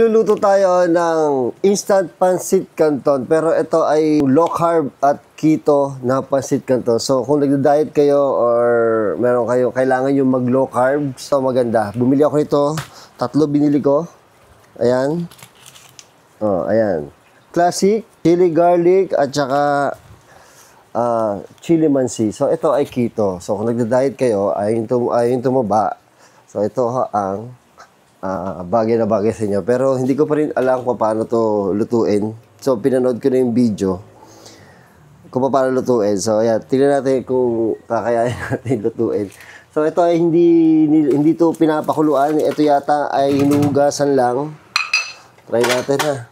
Magluluto tayo ng instant pancit canton, pero ito ay low carb at keto na pancit canton. So kung nagda-diet kayo or meron kayo kailangan yung mag low carb, so maganda. Bumili ako nito, 3 binili ko. Ayan. Oh, ayan. Classic, chili garlic at saka chili mansi. So ito ay keto. So kung nagda-diet kayo, ayun tumaba. So ito ang bagay na bagay sa inyo. Pero hindi ko pa rin alam kung paano to lutuin. So, pinanood ko na yung video kung paano lutuin. So, ayan. Tingnan natin kung kakayanin natin lutuin. So, ito ay hindi to pinapakuluan. Ito yata ay hinuhugasan lang. Try natin ha.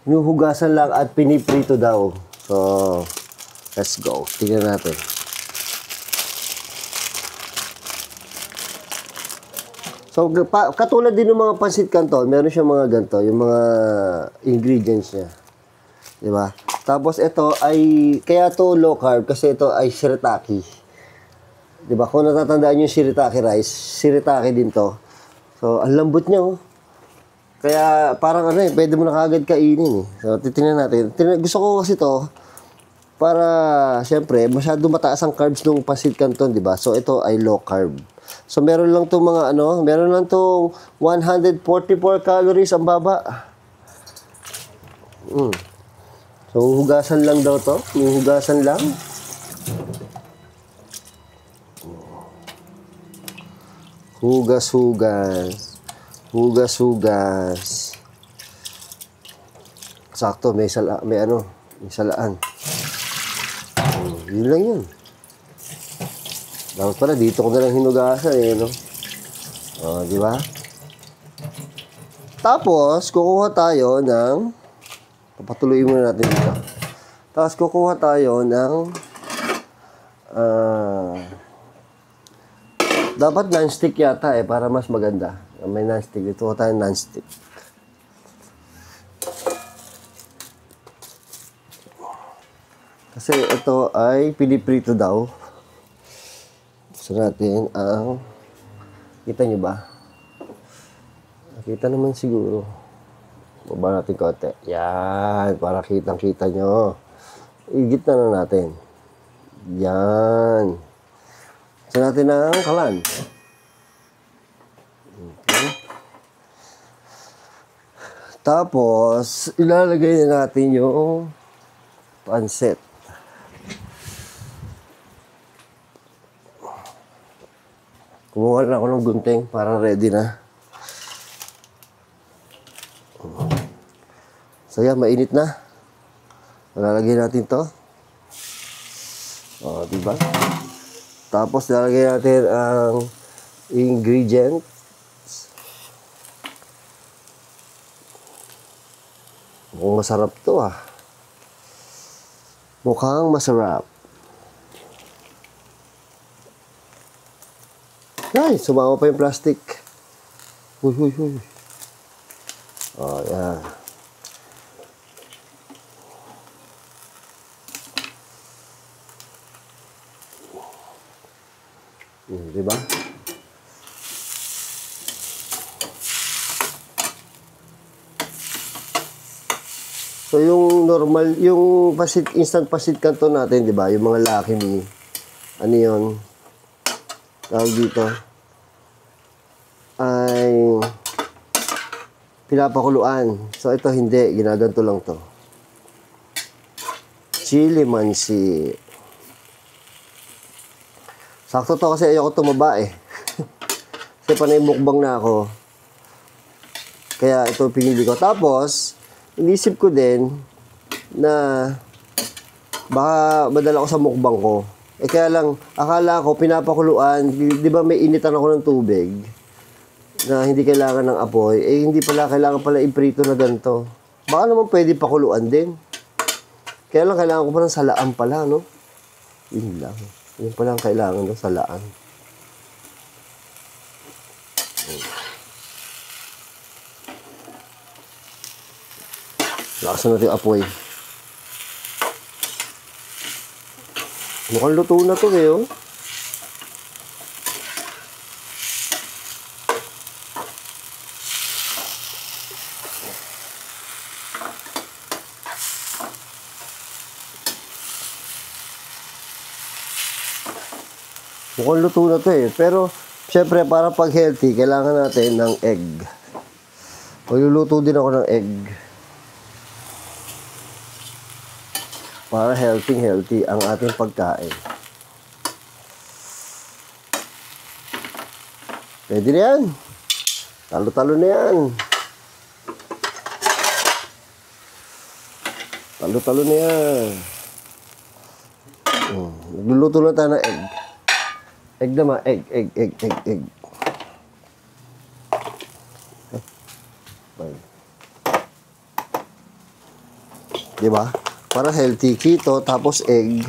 Hinuhugasan lang at piniprito daw. So, let's go. Tingnan natin. So, katulad din ng mga pancit canton, meron siyang mga ganito, yung mga ingredients niya. Diba? Tapos ito ay, kaya to low carb kasi ito ay shirataki. Diba? Kung natatandaan yung shirataki rice, shirataki din to. So, ang lambot niya, oh. Kaya parang pwede mo na kagad kainin. So, titingnan natin. Gusto ko kasi to, para, syempre, masyado mataas ang carbs ng pancit canton, diba? So, ito ay low carb. So, meron lang itong mga meron lang itong 144 calories ang baba. So, hugasan lang daw to. Yung hugasan lang. Hugas. Sakto, may salaan. Yun lang yun. Dapat pala, dito ko na lang hinugasan no? Di ba? Tapos, kukuha tayo ng, papatuloy muna natin dito. Tapos, kukuha tayo ng, dapat non-stick yata para mas maganda. May non-stick. Dito ko tayo non-stick. Kasi ito ay piniprito daw. Gusto natin ang, kita nyo ba? Nakita naman siguro. Baba natin konti. Yan, para kitang-kita nyo. Igit na natin. Yan. Gusto natin ang kalan. Okay. Tapos, ilalagay na natin yung pancit. Kumuha na ako ng gunting para ready na. So yan, mainit na. Lalagay natin to. Diba? Tapos lalagay natin ang ingredients. Mukhang masarap to Mukhang masarap. Ay, sumama pa yung plastic. Huy. Yan. Diba? So, yung normal, yung instant pancit canton natin, diba? Yung mga laki ni, yun? Tawag dito ay pinapakuluan. So ito hindi, ginaganto lang to. Chili mansi. Sakto to kasi ayoko tumaba Kasi panay mukbang na ako. Kaya ito pinili ko. Tapos, inisip ko din na baka madala ko sa mukbang ko. Kaya lang, akala ko pinapakuluan, di ba may initan ako ng tubig na hindi kailangan ng apoy, hindi pala, kailangan pala iprito na ganito. Baka naman pwede pakuluan din. Kaya lang, kailangan ko pa ng salaan pala, no? Yun lang. Yun pala ang kailangan ng salaan. Lakasan natin yung apoy. Mukhang luto na to Mukhang luto na to eh. Pero, syempre, para pag healthy, kailangan natin ng egg. Magluluto din ako ng egg. Para healthy ang ating pagkain. Pwede na yan. Talo-talo na yan. Talo-talo na yan. Nagluluto na tayo ng egg. Egg naman. Egg. Diba? Para healthy. Keto, tapos egg.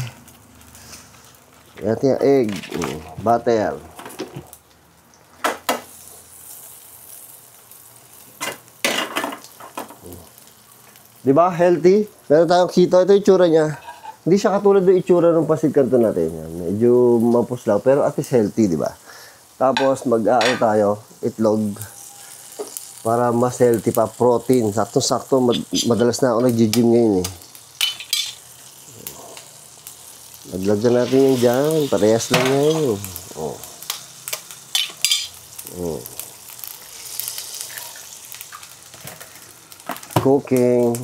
Yan yung egg. Butter. Diba? Healthy. Meron tayong keto. Ito yung itsura niya. Hindi siya katulad ng itsura ng pancit canton natin. Yan. Medyo mapuslaw. Pero at least healthy, diba? Tapos, mag-aano tayo. Itlog. Para mas healthy pa. Protein. Sakto-sakto. Madalas na ako nag-gym ngayon eh. Naglagyan natin yung dyan. Parehas lang yan. Cooking.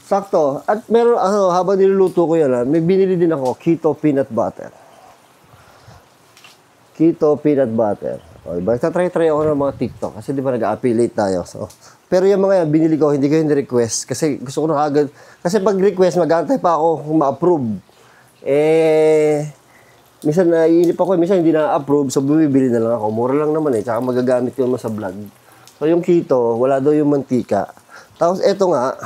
Sakto. At meron, habang niluluto ko yan, may binili din ako, keto peanut butter. Keto peanut butter. O, diba? Try ako ng mga TikTok kasi di ba nag-affiliate tayo. So, pero yung mga yan, binili ko, hindi ko yung request kasi gusto ko na agad. Kasi pag request, mag-aantay pa ako kung ma-approve. Minsan naiinip ako, minsan hindi na-approve, so bumibili na lang ako. Mura lang naman eh, tsaka magagamit ko naman sa vlog. So yung keto, wala daw yung mantika. Tapos eto nga,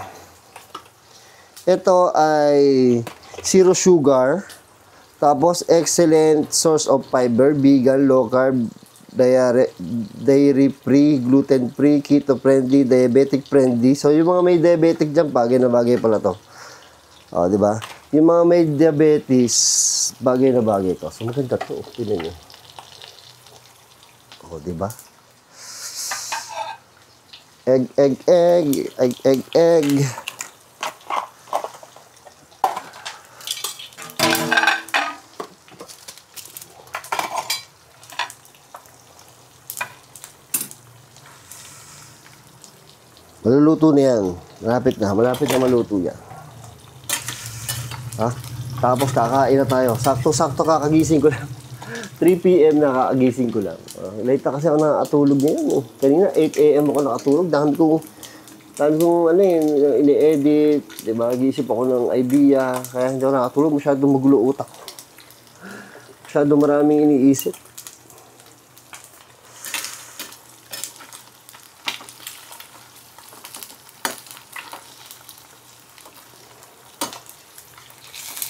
ito ay zero sugar, tapos excellent source of fiber, vegan, low carb, dairy-free, gluten-free, keto-friendly, diabetic-friendly. So yung mga may diabetic dyan, bagay na bagay pala to. O, di ba? Yung mga may diabetes, bagay na bagay to. So, maganda to. Tignan nyo. O, di ba? Egg. Maluluto na yan. Malapit na maluto yan. Ha? Tapos kakain na tayo. Sakto-sakto kakagising ko lang. 3 p.m. na kakagising ko lang. Late na kasi ako nakatulog ngayon. Kanina 8 a.m. ako nakatulog. Dami kong ini-edit. Diba? Gisip ako ng idea. Kaya hindi ako nakatulog. Masyadong magulo utak ko. Masyadong maraming iniisip.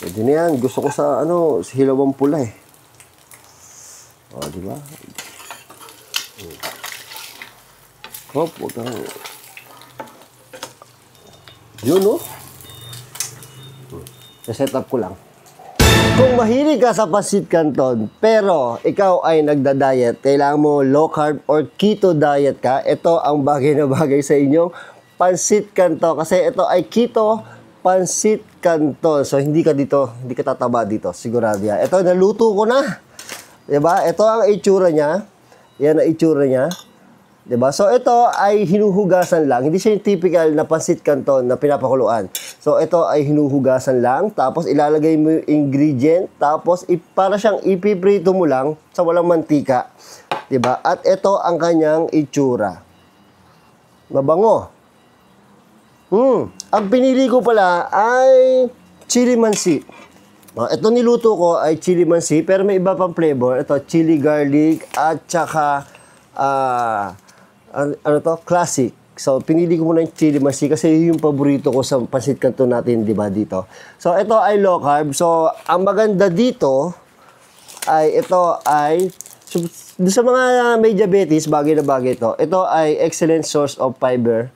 Pwede na yan. Gusto ko sa, sa hilawang pula eh. O, di ba? Hop, huwag kang... Yun, no? Set up ko lang. Kung mahilig ka sa pancit canton, pero ikaw ay nagda-diet, kailangan mo low carb or keto diet ka, ito ang bagay na bagay sa inyong pancit canton. Kasi ito ay keto pancit canton. So, hindi ka tataba dito. Sigurado yan. Ito, naluto ko na. Diba? Ito ang itsura niya. Yan ang itsura niya. Diba? So, ito ay hinuhugasan lang. Hindi siya yung typical na pancit canton na pinapakuluan. So, ito ay hinuhugasan lang. Tapos, ilalagay mo yung ingredient. Tapos, para siyang ipiprito mo lang sa walang mantika. Diba? At ito ang kanyang itsura. Mabango. Ang pinili ko pala ay chili mansi. Ito niluto ko ay chili mansi, pero may iba pang flavor. Ito, chili garlic at saka classic. So, pinili ko muna yung chili mansi kasi yung paborito ko sa pancit canton natin, di ba, dito. So, ito ay low carb. So, ang maganda dito ay sa mga may diabetes, bagay na bagay ito. Ito ay excellent source of fiber.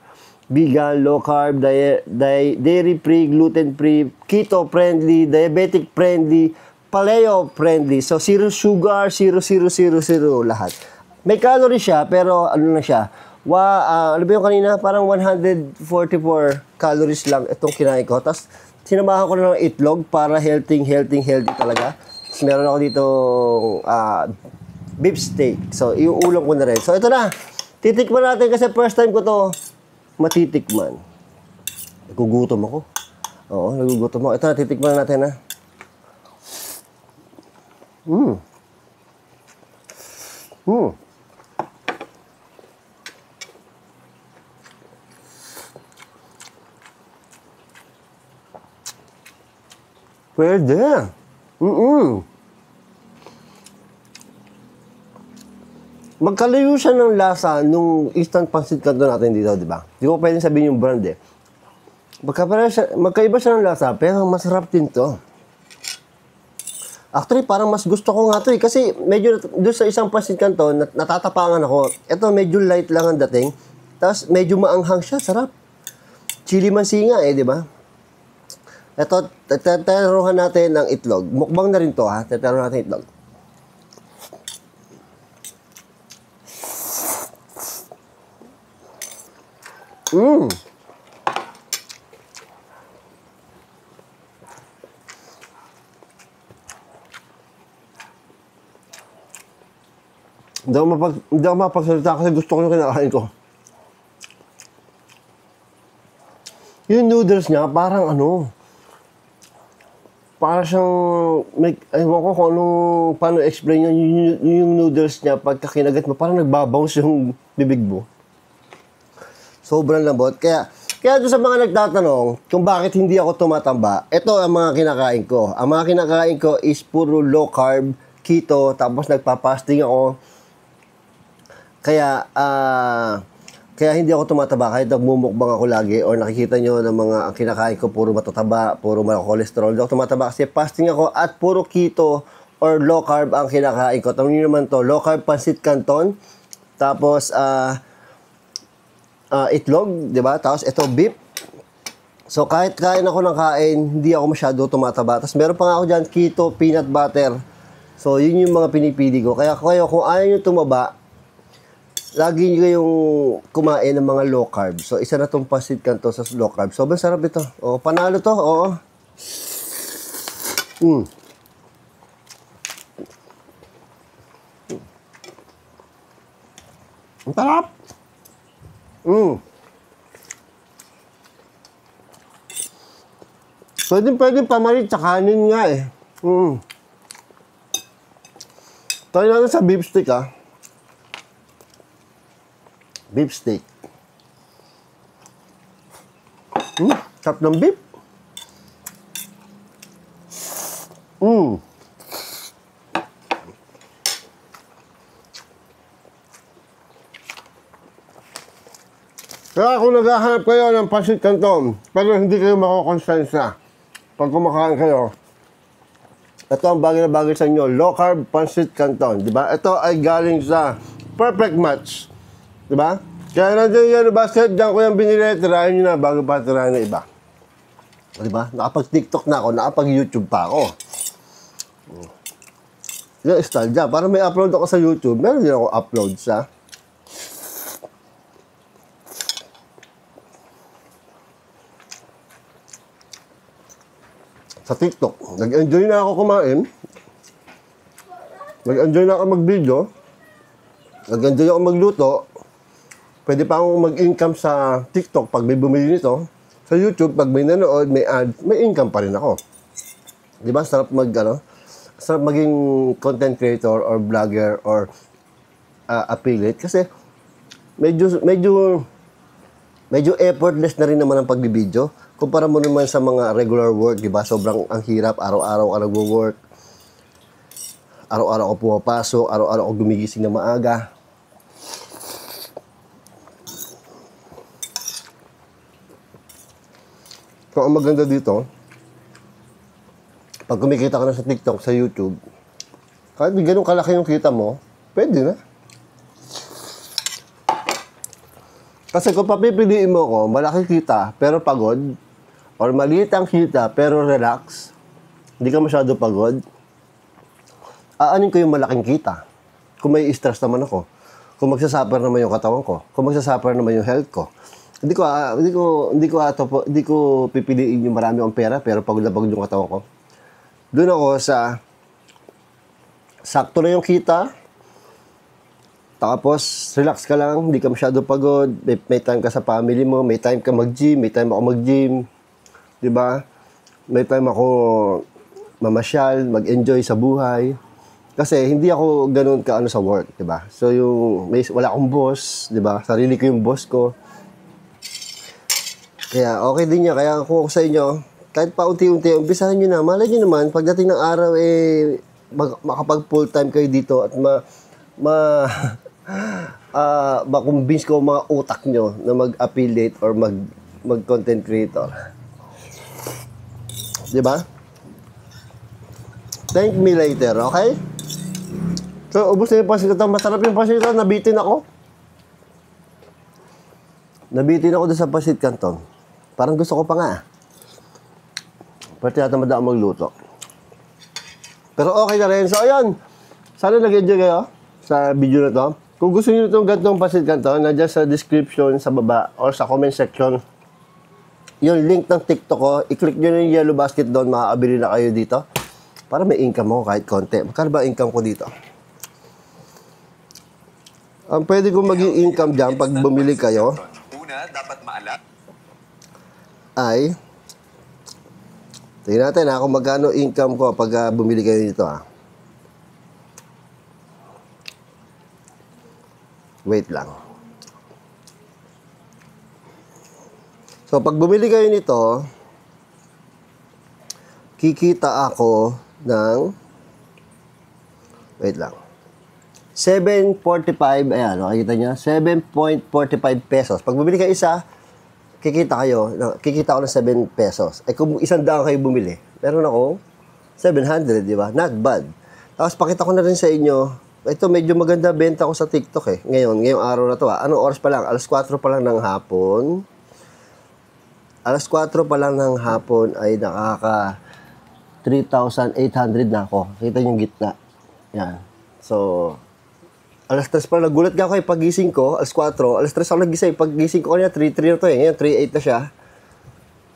Vegan, low carb, dairy-free, gluten-free, keto-friendly, diabetic-friendly, paleo-friendly. So, zero sugar, zero lahat. May calorie siya, pero ano na siya? Ano ba yung kanina? Parang 144 calories lang itong kinain ko. Tapos, sinamahan ko na ng itlog para healthy talaga. Tapos meron ako dito beef steak. So, iuulam ko na rin. So, ito na. Titikman natin kasi first time ko to matitikman. Nagugutom ako. Oo, nagugutom ako. Ito na, titikman natin ha. Pwede. Magkalayo siya ng lasa nung instant pancit canton natin dito, di ba? Di ko pwedeng sabihin yung brand eh. Magkaiba siya ng lasa, pero masarap din to. Actually, parang mas gusto ko nga to eh. Kasi medyo doon sa isang pancit canton, natatapangan ako. Ito medyo light lang ang dating. Tapos medyo maanghang siya, sarap. Chili mansinga eh, di ba? Ito, teteruhan natin ng itlog. Mukbang na rin to ha. Teteruhan natin itlog. Hindi ako mapagsalita kasi gusto ko yung kinakain ko. Yung noodles niya, parang para siyang, ewan ko kung paano explain yung noodles niya, pagka kinagat mo, parang nagbabounce yung bibig mo. Sobrang lambot. Kaya doon sa mga nagtatanong kung bakit hindi ako tumatamba, ito ang mga kinakain ko. Ang mga kinakain ko is puro low carb, keto, tapos nagpa-fasting ako. Kaya hindi ako tumataba kahit nagmumukbang ako lagi or nakikita nyo ng mga ang kinakain ko puro matataba, puro cholesterol. Hindi ako tumataba kasi fasting ako at puro keto or low carb ang kinakain ko. Tawag nyo naman to, low carb pancit canton, tapos itlog, di ba? Tapos ito beef. So kahit kain ako ng kain, hindi ako masyado tumataba. Tapos meron pa nga ako dyan, keto, peanut butter. So yun yung mga pinipili ko. Kaya kung ayaw nyo tumaba, lagi nyo yung kumain ng mga low carb. So, isa na itong pancit canton sa low carb. Sobrang sarap ito. O, panalo to. Oo. Ang sarap. Pwede pamalit sa kanin nga eh. Tayo natin sa beef steak ah. Beef steak. Sarap ng beef. Kaya kung naghahanap kayo ng pancit canton, pero hindi kayo makokonsensya pag kumakain kayo, ito ang bagay na bagay sa inyo, low carb pancit canton, di ba? Ito ay galing sa Perfect Match. Diba? Kaya nandiyan yung basket, dyan ko yung binili, tirahin nyo na bago pa tirahin na iba. Diba? Nakapag-TikTok na ako, nakapag-YouTube pa ako. Yung style dyan, para may upload ako sa YouTube, meron din ako upload sa TikTok. Nag-enjoy na ako kumain. Nag-enjoy na ako mag-video. Nag-enjoy ako magluto. Pwede pa akong mag-income sa TikTok pag may bumili nito. Sa YouTube, pag may nanood, may ad, may income pa rin ako. Di ba? Sarap sarap maging content creator or vlogger or affiliate. Kasi medyo effortless na rin naman ang pagbibideo. Kumpara mo naman sa mga regular work, di ba? Sobrang ang hirap. Araw-araw ka nagwo-work. Araw-araw ako pumapasok. Araw-araw ako gumigising na maaga. So, ang maganda dito, pag kumikita ka na sa TikTok, sa YouTube, kahit di ganun kalaki yung kita mo, pwede na. Kasi kung papipiliin mo ko, malaki kita, pero pagod, or maliit ang kita, pero relax, hindi ka masyado pagod, aanin ko yung malaking kita. Kung may stress naman ako, kung magsasuffer naman yung katawan ko, kung magsasuffer naman yung health ko. hindi ko pipiliin yung marami akong pera, pero pagod na pagod yung katawan ko. Doon ako sa sakto na yung kita, tapos relax ka lang, hindi ka masyado pagod, may time ka sa family mo, may time ka mag-gym, may time ako mag-gym, di ba? May time ako mamasyal, mag-enjoy sa buhay. Kasi hindi ako ganoon kaano sa work, di ba? So wala akong boss, di ba? Sarili ko yung boss ko. Kaya okay din niya, kaya kung ako sa inyo, kahit pa unti-unti, umpisahan nyo na, malay nyo naman, pagdating ng araw, makapag full-time kayo dito at makumbins ko mga utak nyo na mag-affiliate or mag-content creator. Di ba? Thank me later, okay? So, ubos na yung pancit canton. Masarap yung pancit canton. Nabitin ako doon sa pancit canton. Parang gusto ko pa nga. Pati natamad ako magluto. Pero okay na rin. So, ayun. Sana nag-enjoy kayo sa video na to. Kung gusto niyo itong gantong pancit canton, nandiyan sa description sa baba or sa comment section yung link ng TikTok ko. I-click nyo yung yellow basket doon. Makakabili na kayo dito. Para may income mo kahit konti. Magkano ba income ko dito? Ang pwede kong maging income dyan pag bumili kayo dapat maalat ay tingnan natin kung magkano income ko pag bumili kayo dito Wait lang. So pag bumili kayo nito, kikita ako ng wait lang. 7.45, ayan, nakikita nyo, 7.45 pesos. Pag bumili kayo isa, kikita ako ng 7 pesos. Eh kung 100 kayo bumili, meron ako 700, di ba? Not bad. Tapos pakita ko na rin sa inyo, ito medyo maganda benta ko sa TikTok eh. Ngayong araw na to Anong oras pa lang? Alas 4 pa lang ng hapon. Alas 4 pa lang ng hapon ay nakaka 3,800 na ako. Kita yung gitna. Yan. So, alas 3 pa, nagulat ka ako pagising ko, alas 4, alas 3 ako nagising, pagising ko kanina, 3.3 na to eh, ngayon 3.8 na siya.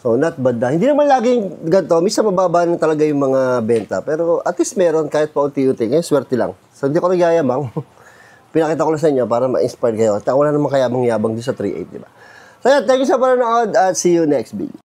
So, not bad na. Hindi naman laging ganito, minsan mababa na talaga yung mga benta, pero at least meron kahit pa unti-unti, ngayon swerte lang. So, hindi ko nagyayabang, pinakita ko lang sa inyo para ma-inspire kayo. At wala naman kayabang-yabang din sa 3.8, di ba? So, yan, thank you sa panonood at see you next video.